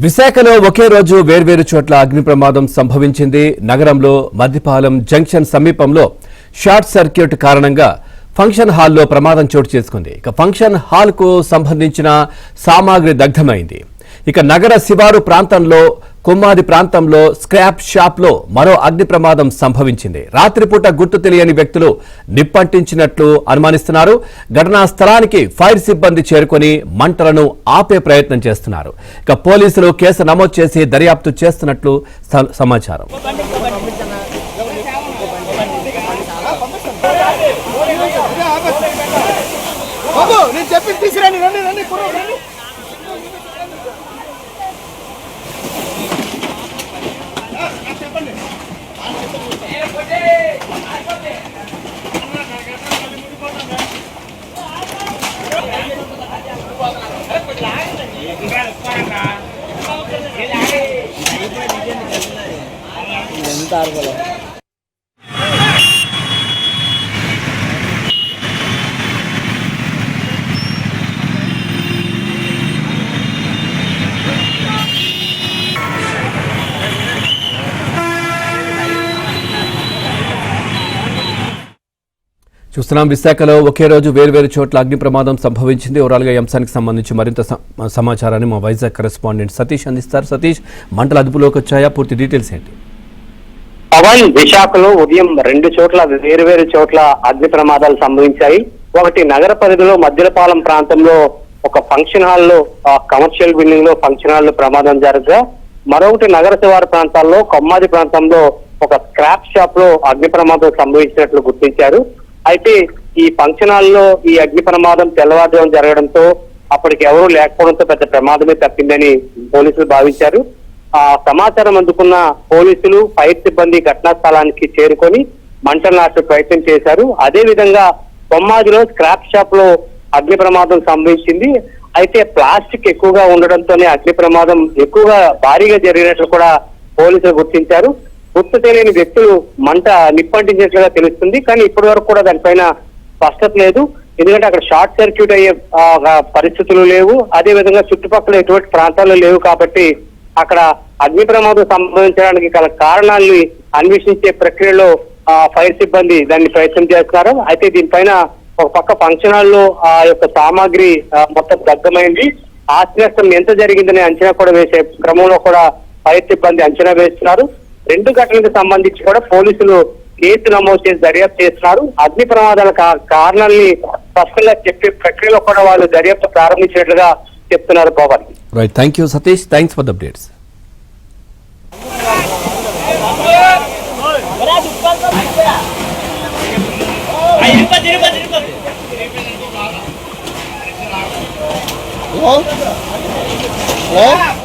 విశాఖలో ఒకే రోజు వేర్వేరు చోట్ల అగ్ని ప్రమాదం సంభవించింది. నగరంలో మద్దిపాలెం జంక్షన్ సమీపంలో షార్ట్ సర్క్యూట్ కారణంగా ఫంక్షన్ హాల్లో ప్రమాదం చోటు చేసుకుంది. ఇక ఫంక్షన్ హాల్ కు సంబంధించిన సామాగ్రి దగ్ధమైంది. ఇక నగర శివారు ప్రాంతంలో కొమ్మాది ప్రాంతంలో స్క్రాప్ షాప్ లో మరో అగ్ని ప్రమాదం సంభవించింది. రాత్రిపూట గుర్తు తెలియని వ్యక్తులు నిప్పంటించినట్లు అనుమానిస్తున్నారు. ఘటనా స్థలానికి ఫైర్ సిబ్బంది చేరుకొని మంటలను ఆపే ప్రయత్నం చేస్తున్నారు. ఇక పోలీసులు కేసు నమోదు చేసి దర్యాప్తు చేస్తున్నట్లు సమాచారం. చూస్తున్నాం, విశాఖలో ఒకే రోజు వేర్వేరు చోట్ల అగ్ని ప్రమాదం సంభవించింది. ఓవరాల్గా ఈ అంశానికి సంబంధించి మరింత సమాచారాన్ని మా వైజాగ్ కరెస్పాండెంట్ సతీష్ అందిస్తారు. సతీష్, మంటలు అదుపులోకి వచ్చాయా? పూర్తి డీటెయిల్స్ ఏంటి? పవన్, విశాఖలో ఉదయం 2 చోట్ల వేరువేరు చోట్ల అగ్ని ప్రమాదాలు సంభవించాయి. ఒకటి నగర పరిధిలో మద్దిపాలెం ప్రాంతంలో ఒక ఫంక్షన్ హాల్లో, కమర్షియల్ బిల్డింగ్ లో ఫంక్షన్ హాల్లో ప్రమాదం జరగగా, మరొకటి నగర శివారు ప్రాంతాల్లో కొమ్మాది ప్రాంతంలో ఒక స్క్రాప్ షాప్ లో అగ్ని ప్రమాదం సంభవించినట్లు గుర్తించారు. అయితే ఈ ఫంక్షన్ హాల్లో ఈ అగ్ని ప్రమాదం తెల్లవారుజామున జరగడంతో అప్పటికి ఎవరూ లేకపోవడంతో పెద్ద ప్రమాదమే తప్పిందని పోలీసులు భావించారు. ఆ సమాచారం అందుకున్న పోలీసులు, ఫైర్ సిబ్బంది ఘటనా స్థలానికి చేరుకొని మంటలను ఆపే ప్రయత్నం చేశారు. అదే విధంగా కొమ్మాదిలో స్క్రాప్ షాప్ లో అగ్ని ప్రమాదం సంభవించింది. అయితే ప్లాస్టిక్ ఎక్కువగా ఉండడంతోనే అగ్ని ప్రమాదం ఎక్కువగా భారీగా జరిగినట్లు కూడా పోలీసులు గుర్తించారు. గుర్తు తెలియని వ్యక్తులు మంట నిప్పంటించినట్లుగా తెలుస్తుంది. కానీ ఇప్పటి వరకు కూడా దానిపైన స్పష్టత లేదు. ఎందుకంటే అక్కడ షార్ట్ సర్క్యూట్ అయ్యే పరిస్థితులు లేవు. అదే విధంగా చుట్టుపక్కల ఎటువంటి ప్రాంతాలు లేవు. కాబట్టి అక్కడ అగ్ని ప్రమాదం సంభవించడానికి గల కారణాలని అన్వేషించే ప్రక్రియలో ఫైర్ సిబ్బంది దాన్ని ప్రయత్నం చేస్తున్నారు. అయితే దీనిపైన ఒక పక్క ఫంక్షన్ హాల్లో ఆ యొక్క సామాగ్రి మొత్తం దగ్ధమైంది. ఆస్తి నష్టం ఎంత జరిగిందని అంచనా కూడా వేసే క్రమంలో కూడా ఫైర్ సిబ్బంది అంచనా వేస్తున్నారు. 2 ఘటనలకు సంబంధించి కూడా పోలీసులు కేసు నమోదు చేసి దర్యాప్తు చేస్తున్నారు. అగ్ని ప్రమాదాల కారణాలని స్పష్టంగా చెప్పే ప్రక్రియలో కూడా వాళ్ళు దర్యాప్తు ప్రారంభించినట్లుగా చెప్తున్నారు. Pavan, right, thank you Satish, thanks for the updates. Hello?